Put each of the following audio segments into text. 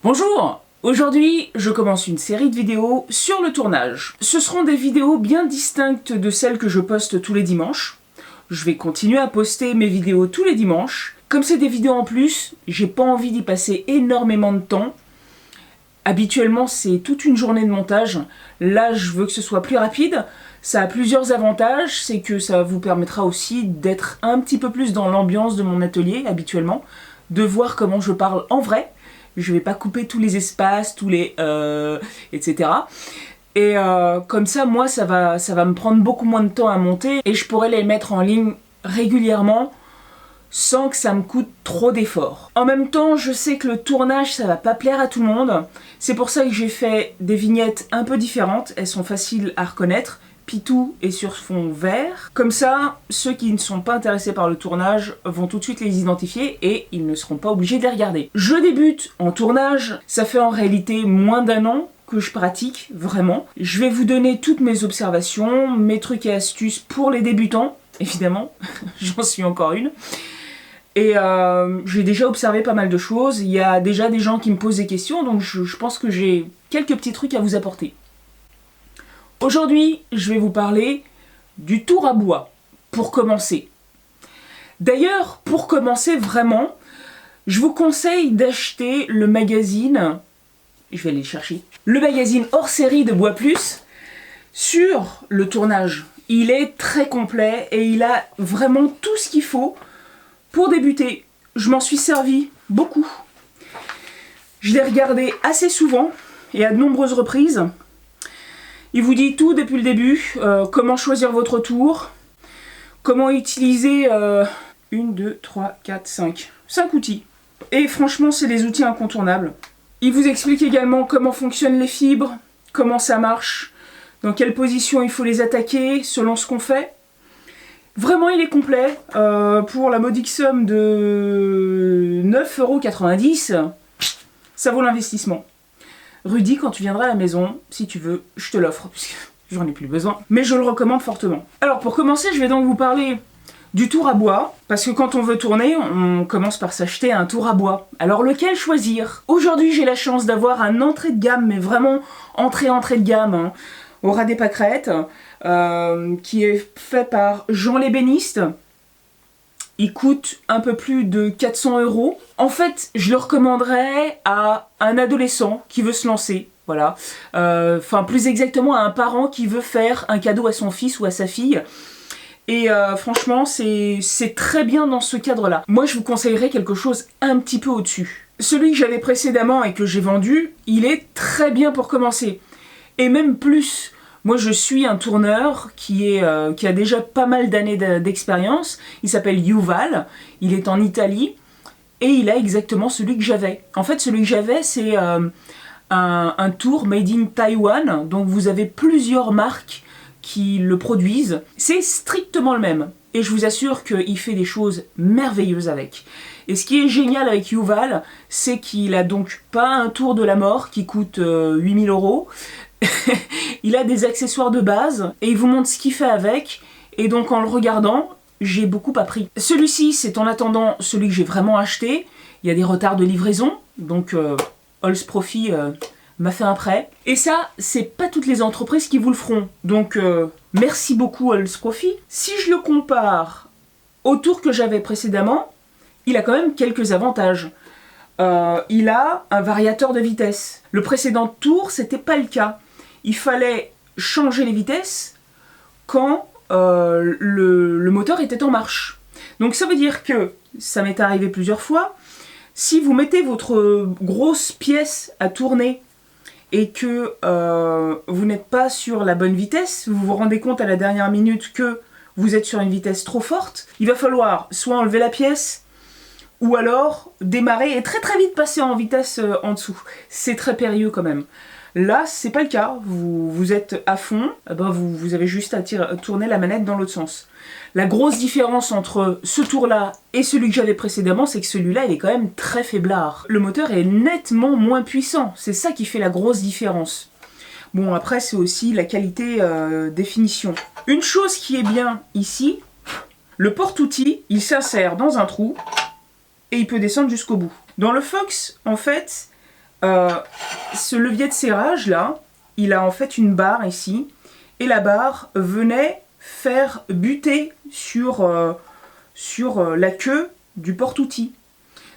Bonjour! Aujourd'hui, je commence une série de vidéos sur le tournage. Ce seront des vidéos bien distinctes de celles que je poste tous les dimanches. Je vais continuer à poster mes vidéos tous les dimanches. Comme c'est des vidéos en plus, j'ai pas envie d'y passer énormément de temps. Habituellement, c'est toute une journée de montage. Là, je veux que ce soit plus rapide. Ça a plusieurs avantages, c'est que ça vous permettra aussi d'être un petit peu plus dans l'ambiance de mon atelier, habituellement, de voir comment je parle en vrai. Je vais pas couper tous les espaces, tous les etc. Et comme ça, moi, ça va me prendre beaucoup moins de temps à monter et je pourrais les mettre en ligne régulièrement sans que ça me coûte trop d'efforts. En même temps, je sais que le tournage, ça va pas plaire à tout le monde. C'est pour ça que j'ai fait des vignettes un peu différentes. Elles sont faciles à reconnaître. Pitou est sur fond vert. Comme ça, ceux qui ne sont pas intéressés par le tournage vont tout de suite les identifier et ils ne seront pas obligés de les regarder. Je débute en tournage, ça fait en réalité moins d'1 an que je pratique, vraiment. Je vais vous donner toutes mes observations, mes trucs et astuces pour les débutants, évidemment, j'en suis encore une. Et j'ai déjà observé pas mal de choses, il y a déjà des gens qui me posent des questions, donc je pense que j'ai quelques petits trucs à vous apporter. Aujourd'hui, je vais vous parler du tour à bois, pour commencer. D'ailleurs, pour commencer vraiment, je vous conseille d'acheter le magazine, je vais aller le chercher, le magazine hors série de Bois Plus sur le tournage. Il est très complet et il a vraiment tout ce qu'il faut pour débuter. Je m'en suis servi beaucoup. Je l'ai regardé assez souvent et à de nombreuses reprises. Il vous dit tout depuis le début, comment choisir votre tour, comment utiliser 1, 2, 3, 4, 5 outils. Et franchement, c'est des outils incontournables. Il vous explique également comment fonctionnent les fibres, comment ça marche, dans quelle position il faut les attaquer, selon ce qu'on fait. Vraiment, il est complet. Pour la modique somme de 9,90 €, ça vaut l'investissement. Rudy, quand tu viendras à la maison, si tu veux, je te l'offre, puisque j'en ai plus besoin. Mais je le recommande fortement. Alors pour commencer, je vais donc vous parler du tour à bois, parce que quand on veut tourner, on commence par s'acheter un tour à bois. Alors lequel choisir? Aujourd'hui, j'ai la chance d'avoir un entrée de gamme, mais vraiment entrée de gamme, hein, au ras des pâquerettes, qui est fait par Jean l'ébéniste. Il coûte un peu plus de 400 €. En fait, je le recommanderais à un adolescent qui veut se lancer, voilà. Enfin, plus exactement à un parent qui veut faire un cadeau à son fils ou à sa fille. Et franchement, c'est très bien dans ce cadre-là. Moi, je vous conseillerais quelque chose un petit peu au-dessus. Celui que j'avais précédemment et que j'ai vendu, il est très bien pour commencer. Et même plus. Moi, je suis un tourneur qui a déjà pas mal d'années d'expérience. Il s'appelle Yuval, il est en Italie et il a exactement celui que j'avais. En fait, celui que j'avais, c'est un tour made in Taiwan. Donc, vous avez plusieurs marques qui le produisent. C'est strictement le même. Et je vous assure qu'il fait des choses merveilleuses avec. Et ce qui est génial avec Yuval, c'est qu'il a donc pas un tour de la mort qui coûte 8 000 €. Il a des accessoires de base et il vous montre ce qu'il fait avec. Et donc en le regardant, j'ai beaucoup appris. Celui-ci, c'est en attendant celui que j'ai vraiment acheté. Il y a des retards de livraison, donc Halls Profi m'a fait un prêt. Et ça, c'est pas toutes les entreprises qui vous le feront. Donc merci beaucoup Halls Profi. Si je le compare au tour que j'avais précédemment, il a quand même quelques avantages. Il a un variateur de vitesse. Le précédent tour, c'était pas le cas. Il fallait changer les vitesses quand le moteur était en marche. Donc ça veut dire que, ça m'est arrivé plusieurs fois, si vous mettez votre grosse pièce à tourner et que vous n'êtes pas sur la bonne vitesse, vous vous rendez compte à la dernière minute que vous êtes sur une vitesse trop forte, il va falloir soit enlever la pièce, ou alors démarrer et très très vite passer en vitesse en dessous. C'est très périlleux quand même. Là, c'est pas le cas. Vous êtes à fond, vous avez juste à tourner la manette dans l'autre sens. La grosse différence entre ce tour-là et celui que j'avais précédemment, c'est que celui-là, il est quand même très faiblard. Le moteur est nettement moins puissant. C'est ça qui fait la grosse différence. Bon, après, c'est aussi la qualité des finitions. Une chose qui est bien ici, le porte-outil, il s'insère dans un trou et il peut descendre jusqu'au bout. Dans le Fox, en fait, Ce levier de serrage là, il a en fait une barre ici, et la barre venait faire buter sur la queue du porte-outil.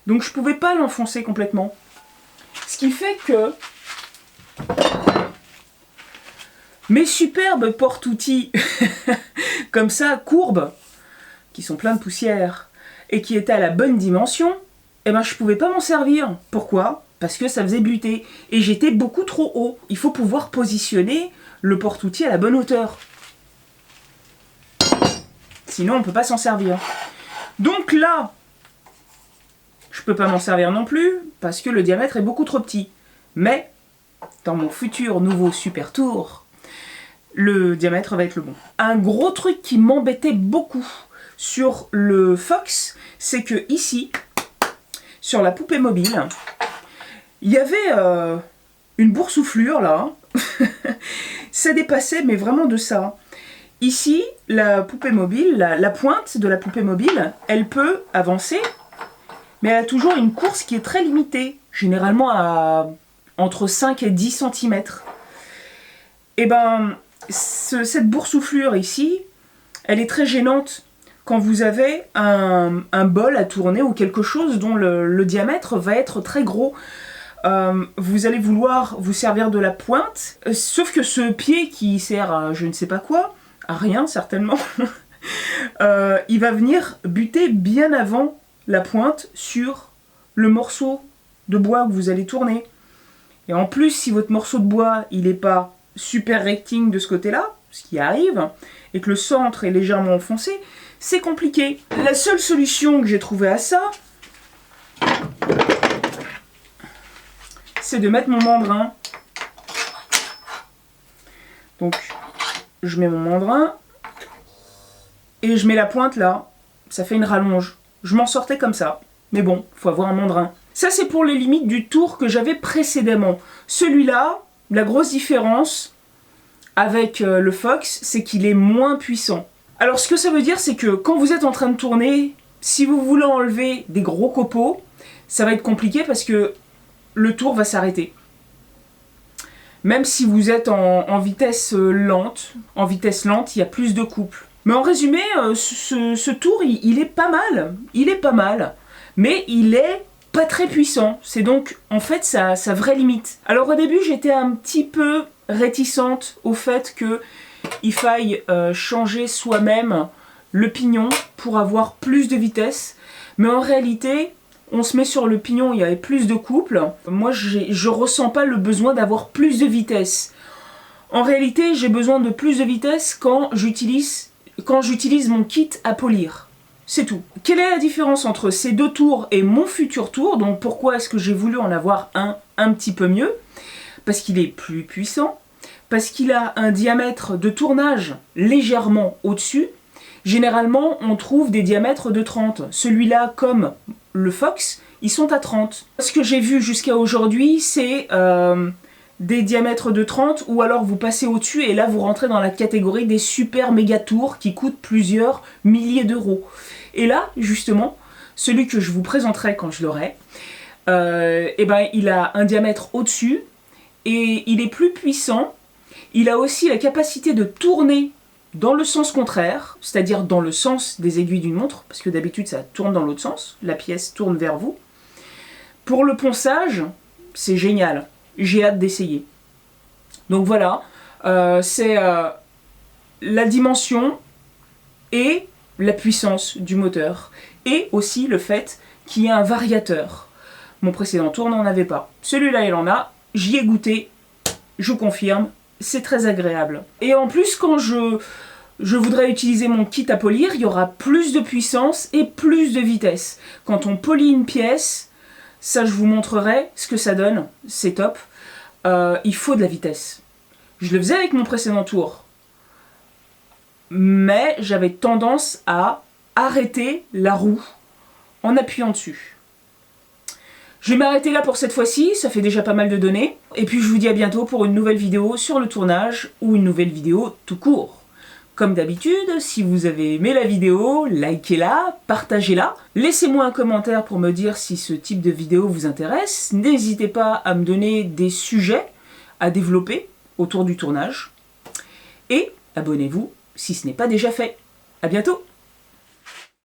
Donc je pouvais pas l'enfoncer complètement. Ce qui fait que mes superbes porte-outils comme ça, courbes, qui sont pleins de poussière et qui étaient à la bonne dimension, eh ben je pouvais pas m'en servir. Pourquoi ? Parce que ça faisait buter et j'étais beaucoup trop haut. Il faut pouvoir positionner le porte-outil à la bonne hauteur. Sinon on peut pas s'en servir. Donc là, je peux pas m'en servir non plus parce que le diamètre est beaucoup trop petit. Mais dans mon futur nouveau super tour, le diamètre va être le bon. Un gros truc qui m'embêtait beaucoup sur le Fox, c'est que ici, sur la poupée mobile, il y avait une boursouflure là. Ça dépassait, mais vraiment de ça. Ici, la poupée mobile, la pointe de la poupée mobile, elle peut avancer, mais elle a toujours une course qui est très limitée, généralement à entre 5 et 10 cm. Et ben, cette boursouflure ici, elle est très gênante quand vous avez un bol à tourner ou quelque chose dont le diamètre va être très gros. Vous allez vouloir vous servir de la pointe, sauf que ce pied qui sert à je ne sais pas quoi, à rien certainement, il va venir buter bien avant la pointe sur le morceau de bois que vous allez tourner. Et en plus, si votre morceau de bois il n'est pas super recting de ce côté-là, ce qui arrive, et que le centre est légèrement enfoncé, c'est compliqué. La seule solution que j'ai trouvée à ça, c'est de mettre mon mandrin. Donc, je mets mon mandrin et je mets la pointe là. Ça fait une rallonge. Je m'en sortais comme ça. Mais bon, faut avoir un mandrin. Ça, c'est pour les limites du tour que j'avais précédemment. Celui-là, la grosse différence avec le Fox, c'est qu'il est moins puissant. Alors, ce que ça veut dire, c'est que quand vous êtes en train de tourner, si vous voulez enlever des gros copeaux, ça va être compliqué parce que le tour va s'arrêter. Même si vous êtes en vitesse lente, il y a plus de couple. Mais en résumé, ce tour, il est pas mal. Il est pas mal. Mais il est pas très puissant. C'est donc, en fait, sa vraie limite. Alors au début, j'étais un petit peu réticente au fait qu'il faille changer soi-même le pignon pour avoir plus de vitesse. Mais en réalité, on se met sur le pignon, il y avait plus de couple. Moi, je ressens pas le besoin d'avoir plus de vitesse. En réalité, j'ai besoin de plus de vitesse quand j'utilise mon kit à polir. C'est tout. Quelle est la différence entre ces deux tours et mon futur tour? Donc pourquoi est-ce que j'ai voulu en avoir un petit peu mieux? Parce qu'il est plus puissant, parce qu'il a un diamètre de tournage légèrement au-dessus. Généralement, on trouve des diamètres de 30. Celui-là, comme le Fox, ils sont à 30. Ce que j'ai vu jusqu'à aujourd'hui, c'est des diamètres de 30, ou alors vous passez au-dessus et là vous rentrez dans la catégorie des super méga tours qui coûtent plusieurs milliers d'euros. Et là, justement, celui que je vous présenterai quand je l'aurai, il a un diamètre au-dessus et il est plus puissant. Il a aussi la capacité de tourner dans le sens contraire, c'est-à-dire dans le sens des aiguilles d'une montre, parce que d'habitude ça tourne dans l'autre sens, la pièce tourne vers vous. Pour le ponçage, c'est génial, j'ai hâte d'essayer. Donc voilà, c'est la dimension et la puissance du moteur, et aussi le fait qu'il y ait un variateur. Mon précédent tour n'en avait pas. Celui-là il en a, j'y ai goûté, je confirme, c'est très agréable. Et en plus, quand je voudrais utiliser mon kit à polir, il y aura plus de puissance et plus de vitesse. Quand on polit une pièce, ça je vous montrerai ce que ça donne, c'est top. Il faut de la vitesse. Je le faisais avec mon précédent tour, mais j'avais tendance à arrêter la roue en appuyant dessus. Je vais m'arrêter là pour cette fois-ci, ça fait déjà pas mal de données. Et puis je vous dis à bientôt pour une nouvelle vidéo sur le tournage ou une nouvelle vidéo tout court. Comme d'habitude, si vous avez aimé la vidéo, likez-la, partagez-la. Laissez-moi un commentaire pour me dire si ce type de vidéo vous intéresse. N'hésitez pas à me donner des sujets à développer autour du tournage. Et abonnez-vous si ce n'est pas déjà fait. À bientôt!